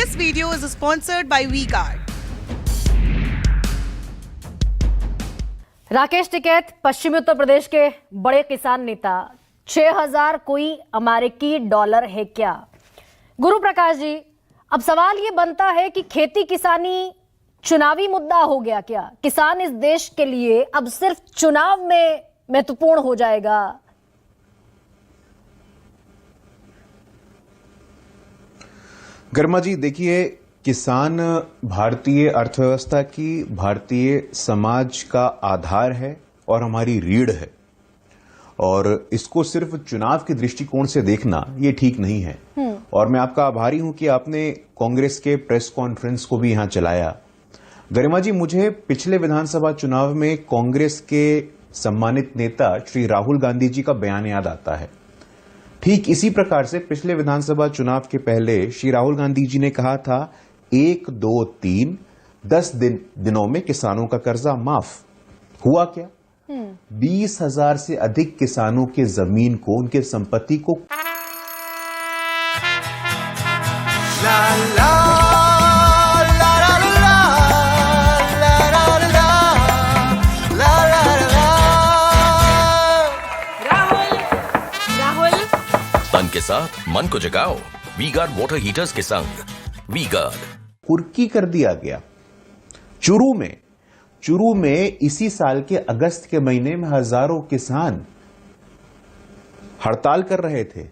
This video is sponsored by V-Guard. Rakesh Tikait पश्चिमी उत्तर प्रदेश के बड़े किसान नेता, 6000 कोई अमेरिकी डॉलर है क्या? गुरु प्रकाश जी, अब सवाल ये बनता है कि खेती किसानी चुनावी मुद्दा हो गया क्या? किसान इस देश के लिए अब सिर्फ चुनाव में महत्वपूर्ण हो जाएगा? गर्मा जी, देखिए, किसान भारतीय अर्थव्यवस्था की, भारतीय समाज का आधार है और हमारी रीढ़ है, और इसको सिर्फ चुनाव के दृष्टिकोण से देखना ये ठीक नहीं है। और मैं आपका आभारी हूं कि आपने कांग्रेस के प्रेस कॉन्फ्रेंस को भी यहां चलाया। गरिमा जी, मुझे पिछले विधानसभा चुनाव में कांग्रेस के सम्मानित नेता श्री राहुल गांधी जी का बयान याद आता है। ठीक इसी प्रकार से पिछले विधानसभा चुनाव के पहले श्री राहुल गांधी जी ने कहा था 1, 2, 3 10 दिनों में किसानों का कर्जा माफ। हुआ क्या? 20,000 से अधिक किसानों के जमीन को, उनके संपत्ति को ला ला के साथ मन को जगाओ वी-गार्ड वाटर हीटर्स के संग। वी-गार्ड कुर्की कर दिया गया। चुरू में इसी साल के अगस्त के महीने में हजारों किसान हड़ताल कर रहे थे,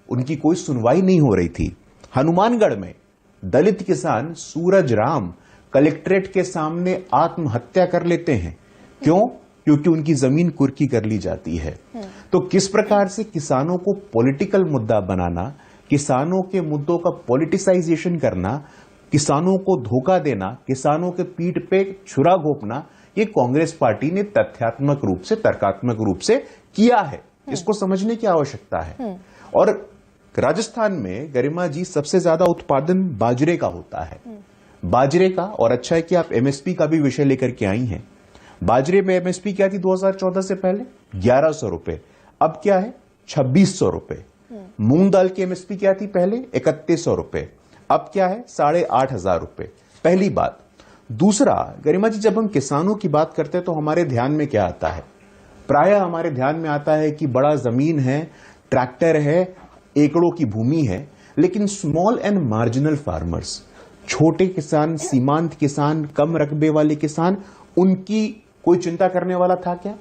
उनकी कोई सुनवाई नहीं हो रही थी। हनुमानगढ़ में दलित किसान सूरज राम कलेक्ट्रेट के सामने आत्महत्या कर लेते हैं। क्यों? क्योंकि उनकी जमीन कुर्की कर ली जाती है। तो किस प्रकार से किसानों को पॉलिटिकल मुद्दा बनाना, किसानों के मुद्दों का पॉलिटिसाइजेशन करना, किसानों को धोखा देना, किसानों के पीठ पे छुरा घोंपना, ये कांग्रेस पार्टी ने तथ्यात्मक रूप से, तर्कात्मक रूप से किया है। इसको समझने की आवश्यकता है। और राजस्थान में गरिमा जी सबसे ज्यादा उत्पादन बाजरे का होता है, बाजरे का। और अच्छा है कि आप एमएसपी का भी विषय लेकर के आई हैं। बाजरे में एमएसपी क्या थी 2014 से पहले? 1100 रुपए। अब क्या है? 2600 रुपए। मूंग दाल की एमएसपी क्या थी पहले? 3100 रुपए। अब क्या है? 8,500 रुपए। पहली बात। दूसरा, गरिमा जी, जब हम किसानों की बात करते हैं तो हमारे ध्यान में क्या आता है? प्रायः हमारे ध्यान में आता है कि बड़ा जमीन है, ट्रैक्टर है, एकड़ों की भूमि है। लेकिन स्मॉल एंड मार्जिनल फार्मर्स, छोटे किसान, सीमांत किसान, कम रकबे वाले किसान, उनकी कोई चिंता करने वाला था क्या?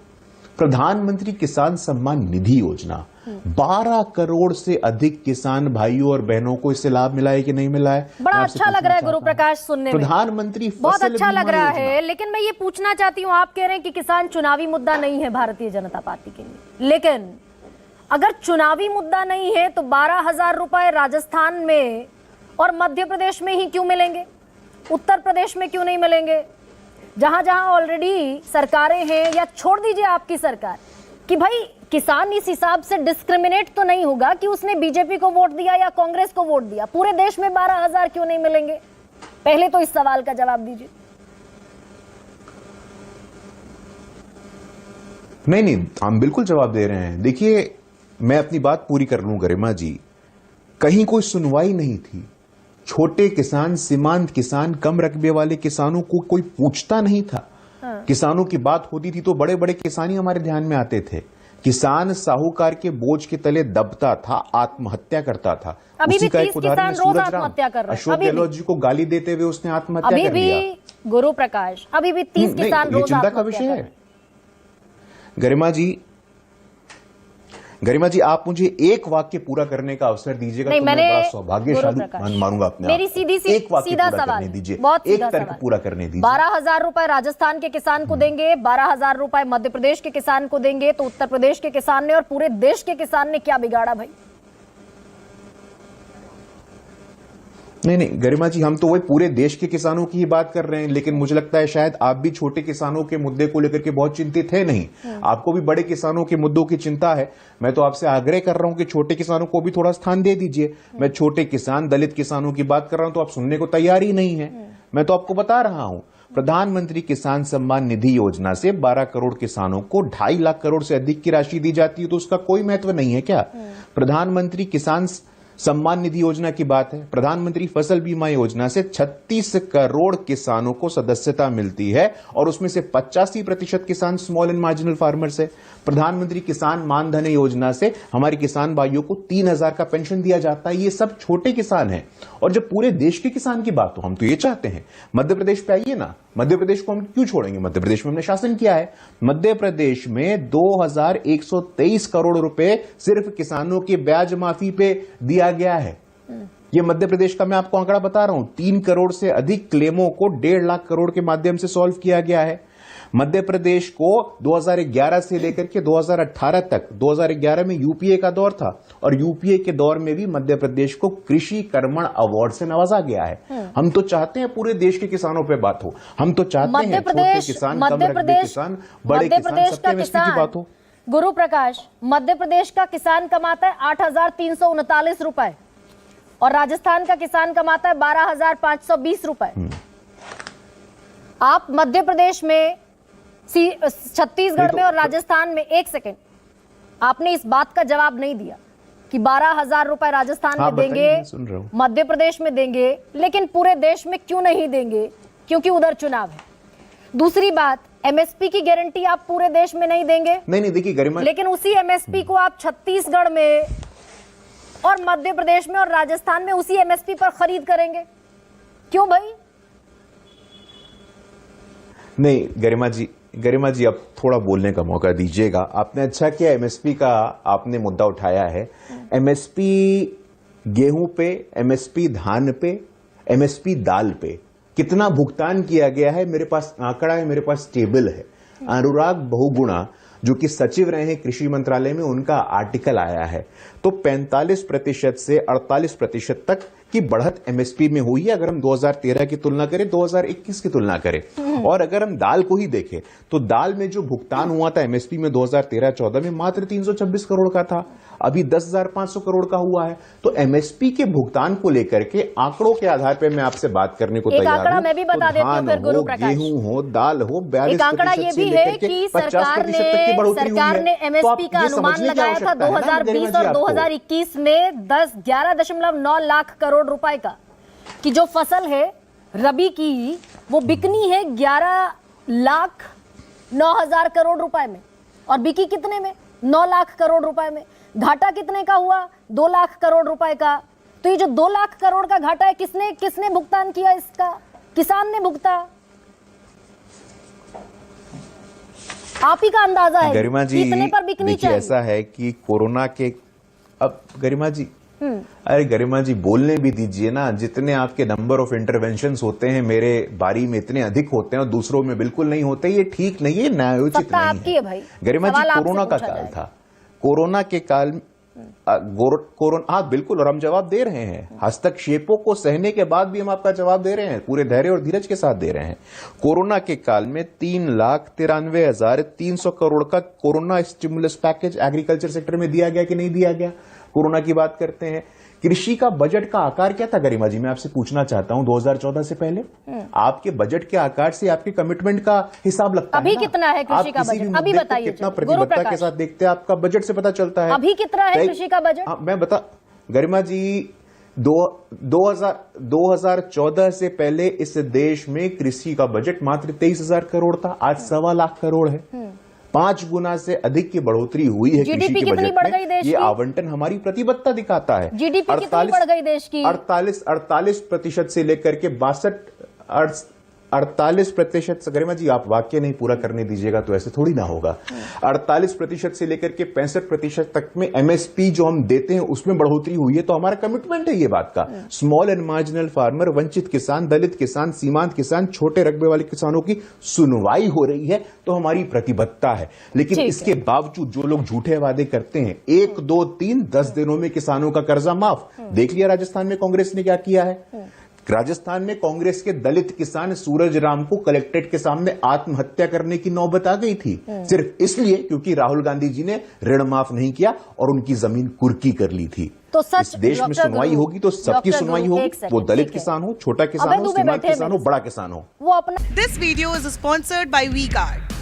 प्रधानमंत्री किसान सम्मान निधि योजना, 12 करोड़ से अधिक किसान भाइयों और बहनों को इससे लाभ मिला है कि नहीं मिला है? बड़ा अच्छा लग रहा है गुरु प्रकाश सुनने में, प्रधानमंत्री बहुत अच्छा लग रहा है। लेकिन मैं ये पूछना चाहती हूँ, आप कह रहे हैं कि किसान चुनावी मुद्दा नहीं है भारतीय जनता पार्टी के लिए, लेकिन अगर चुनावी मुद्दा नहीं है तो 12,000 रुपए राजस्थान में और मध्य प्रदेश में ही क्यों मिलेंगे? उत्तर प्रदेश में क्यों नहीं मिलेंगे, जहां जहां ऑलरेडी सरकारें हैं? या छोड़ दीजिए आपकी सरकार कि भाई किसान इस हिसाब से डिस्क्रिमिनेट तो नहीं होगा कि उसने बीजेपी को वोट दिया या कांग्रेस को वोट दिया। पूरे देश में 12,000 क्यों नहीं मिलेंगे? पहले तो इस सवाल का जवाब दीजिए। नहीं, हम बिल्कुल जवाब दे रहे हैं। देखिए, मैं अपनी बात पूरी कर लूं गरिमा जी। कहीं कोई सुनवाई नहीं थी। छोटे किसान, सीमांत किसान, कम रकबे वाले किसानों को कोई पूछता नहीं था। किसानों की बात होती थी तो बड़े बड़े किसान ही हमारे ध्यान में आते थे। किसान साहूकार के बोझ के तले दबता था, आत्महत्या करता था। अभी उसी भी का 30 एक उदाहरण है किसान रोज सूरज राम। आत्महत्या कर रहे हैं। अशोक गहलोत जी को गाली देते हुए उसने आत्महत्या कर लिया। अभी भी गुरु प्रकाश, अभी भी 30 किसान रोज चिंता का विषय है। गरिमा जी, आप मुझे एक वाक्य पूरा करने का अवसर दीजिएगा तो मैं बड़ा सौभाग्यशाली मानूंगा अपने आप। मेरी सीधा सवाल दीजिए, बहुत एक तर्क पूरा करने दीजिए। 12,000 रुपए राजस्थान के किसान को देंगे, 12,000 रुपए मध्य प्रदेश के किसान को देंगे, तो उत्तर प्रदेश के किसान ने और पूरे देश के किसान ने क्या बिगाड़ा भाई? नहीं, गरिमा जी, हम तो वही पूरे देश के किसानों की ही बात कर रहे हैं। लेकिन मुझे लगता है शायद आप भी छोटे किसानों के मुद्दे को लेकर के बहुत चिंतित है नहीं। आपको भी बड़े किसानों के मुद्दों की चिंता है। मैं तो आपसे आग्रह कर रहा हूं कि छोटे किसानों को भी थोड़ा स्थान दे दीजिए। मैं छोटे किसान, दलित किसानों की बात कर रहा हूं तो आप सुनने को तैयार ही नहीं है। मैं तो आपको बता रहा हूं, प्रधानमंत्री किसान सम्मान निधि योजना से 12 करोड़ किसानों को 2.5 लाख करोड़ से अधिक की राशि दी जाती है, तो उसका कोई महत्व नहीं है क्या? प्रधानमंत्री किसान सम्मान निधि योजना की बात है, प्रधानमंत्री फसल बीमा योजना से 36 करोड़ किसानों को सदस्यता मिलती है और उसमें से 85% किसान स्मॉल एंड मार्जिनल फार्मर्स है। प्रधानमंत्री किसान मान धन योजना से हमारे किसान भाइयों को 3000 का पेंशन दिया जाता है। ये सब छोटे किसान हैं। और जब पूरे देश के किसान की बात हो, हम तो ये चाहते हैं मध्य प्रदेश पे आइए ना, मध्य प्रदेश को हम क्यों छोड़ेंगे? मध्य प्रदेश में हमने शासन किया है। मध्य प्रदेश में 2123 करोड़ रुपए सिर्फ किसानों के ब्याज माफी पे दिया गया है। ये मध्य प्रदेश का मैं आपको आंकड़ा बता रहा हूं। 3 करोड़ से अधिक क्लेमों को 1.5 लाख करोड़ के माध्यम से सॉल्व किया गया है। मध्य प्रदेश को 2011 से लेकर के 2018 तक, 2011 में यूपीए का दौर था और यूपीए के दौर में भी मध्य प्रदेश को कृषि कर्मण अवार्ड से नवाजा गया है। हम तो चाहते हैं पूरे देश के किसानों पे बात हो, हम तो चाहते हैं छोटे किसान, कम रकबे किसान, बड़े किसान, सबके एमएसपी की बात हो। गुरु प्रकाश, मध्य प्रदेश का किसान कमाता है 8,339 रुपए और राजस्थान का किसान कमाता है 12,520 रुपए। आप मध्य प्रदेश में, छत्तीसगढ़ में और राजस्थान में, एक सेकेंड, आपने इस बात का जवाब नहीं दिया कि 12,000 रुपए राजस्थान में देंगे, मध्य प्रदेश में देंगे, लेकिन पूरे देश में क्यों नहीं देंगे? क्योंकि उधर चुनाव है। दूसरी बात, एमएसपी की गारंटी आप पूरे देश में नहीं देंगे। नहीं देखिए गरिमा, लेकिन उसी एमएसपी को आप छत्तीसगढ़ में और मध्य प्रदेश में और राजस्थान में उसी एमएसपी पर खरीद करेंगे। क्यों भाई? नहीं गरिमा जी अब थोड़ा बोलने का मौका दीजिएगा। आपने अच्छा किया, एमएसपी का आपने मुद्दा उठाया है। एमएसपी गेहूं पे, एमएसपी धान पे, एमएसपी दाल पे कितना भुगतान किया गया है, मेरे पास आंकड़ा है, मेरे पास टेबल है। अनुराग बहुगुणा जो कि सचिव रहे हैं कृषि मंत्रालय में, उनका आर्टिकल आया है। तो 45% से 48% तक की बढ़त एमएसपी में हुई है। अगर हम 2013 की तुलना करें, 2021 की तुलना करें, और अगर हम दाल को ही देखें तो दाल में जो भुगतान हुआ था एमएसपी में 2013-14 में मात्र 326 करोड़ का था, अभी 10,500 करोड़ का हुआ है। तो एमएसपी के भुगतान को लेकर के आंकड़ों के आधार पर मैं आपसे बात करने को तैयार हूं। मैं भी बता देती हूं, फिर गुरु प्रकाश, गेहूं हो, दाल हो, 42% आंकड़ा ये भी है कि सरकार ने एमएसपी का अनुमान लगाया था 2020 और 2021 में 11.9 लाख करोड़ रुपए का, कि जो फसल है रबी की वो बिकनी है 11,09,000 करोड़ रुपए में, और बिकी कितने में? 9 लाख करोड़ रुपए में। घाटा कितने का हुआ? 2 लाख करोड़ रुपए का। तो ये जो 2 लाख करोड़ का घाटा है, किसने भुगतान किया इसका? किसान ने भुगता। आप ही का अंदाजा है गरिमा जी, कितने पर बिकनी चाहिए? ऐसा है कि कोरोना के, अब गरिमा जी, अरे गरिमा जी बोलने भी दीजिए ना। जितने आपके नंबर ऑफ इंटरवेंशंस होते हैं मेरे बारी में, इतने अधिक होते हैं और दूसरों में बिल्कुल नहीं होते। ये ठीक नहीं है, न्यायोचित नहीं है भाई। गरिमा जी, कोरोना का काल था, कोरोना के काल हाँ बिल्कुल, और हम जवाब दे रहे हैं। हस्तक्षेपों को सहने के बाद भी हम आपका जवाब दे रहे हैं, पूरे धैर्य और धीरज के साथ दे रहे हैं। कोरोना के काल में 3,93,300 करोड़ का corona stimulus package agriculture sector में दिया गया कि नहीं दिया गया? कोरोना की बात करते हैं। कृषि का बजट का आकार क्या था गरिमा जी, मैं आपसे पूछना चाहता हूं 2014 से पहले? आपके बजट के आकार से आपके कमिटमेंट का हिसाब लगता है। अभी कितना है कृषि का बजट? अभी बताइए, कितना प्रतिबद्धता के साथ देखते हैं, आपका बजट से पता चलता है। अभी कितना है कृषि का बजट? मैं बता गरिमा जी, 2014 से पहले इस देश में कृषि का बजट मात्र 23,000 करोड़ था, आज 1.25 लाख करोड़ है। 5 गुना से अधिक की बढ़ोतरी हुई है कृषि के बजट में। ये आवंटन हमारी प्रतिबद्धता दिखाता है। जीडीपी कितनी बढ़ गई देश की? 48% से लेकर के 48%। गरिमा जी आप वाक्य नहीं पूरा करने दीजिएगा तो ऐसे थोड़ी ना होगा। 48% से लेकर के 65% तक में एमएसपी जो हम देते हैं उसमें बढ़ोतरी हुई है। तो हमारा कमिटमेंट है ये बात का। स्मॉल एंड मार्जिनल फार्मर, वंचित किसान, दलित किसान, सीमांत किसान, छोटे रकबे वाले किसानों की सुनवाई हो रही है, तो हमारी प्रतिबद्धता है। लेकिन इसके बावजूद जो लोग झूठे वादे करते हैं, 1, 2, 3, 10 दिनों में किसानों का कर्जा माफ। देख लिया राजस्थान में कांग्रेस ने क्या किया है। राजस्थान में कांग्रेस के दलित किसान सूरज राम को कलेक्ट्रेट के सामने आत्महत्या करने की नौबत आ गई थी, सिर्फ इसलिए क्योंकि राहुल गांधी जी ने ऋण माफ नहीं किया और उनकी जमीन कुर्की कर ली थी। तो सच इस देश में सुनवाई होगी तो सबकी सुनवाई होगी, वो दलित किसान हो, छोटा किसान हो, सीमांत किसान हो, बड़ा किसान हो। वो अपना This video is sponsored by WeGuard.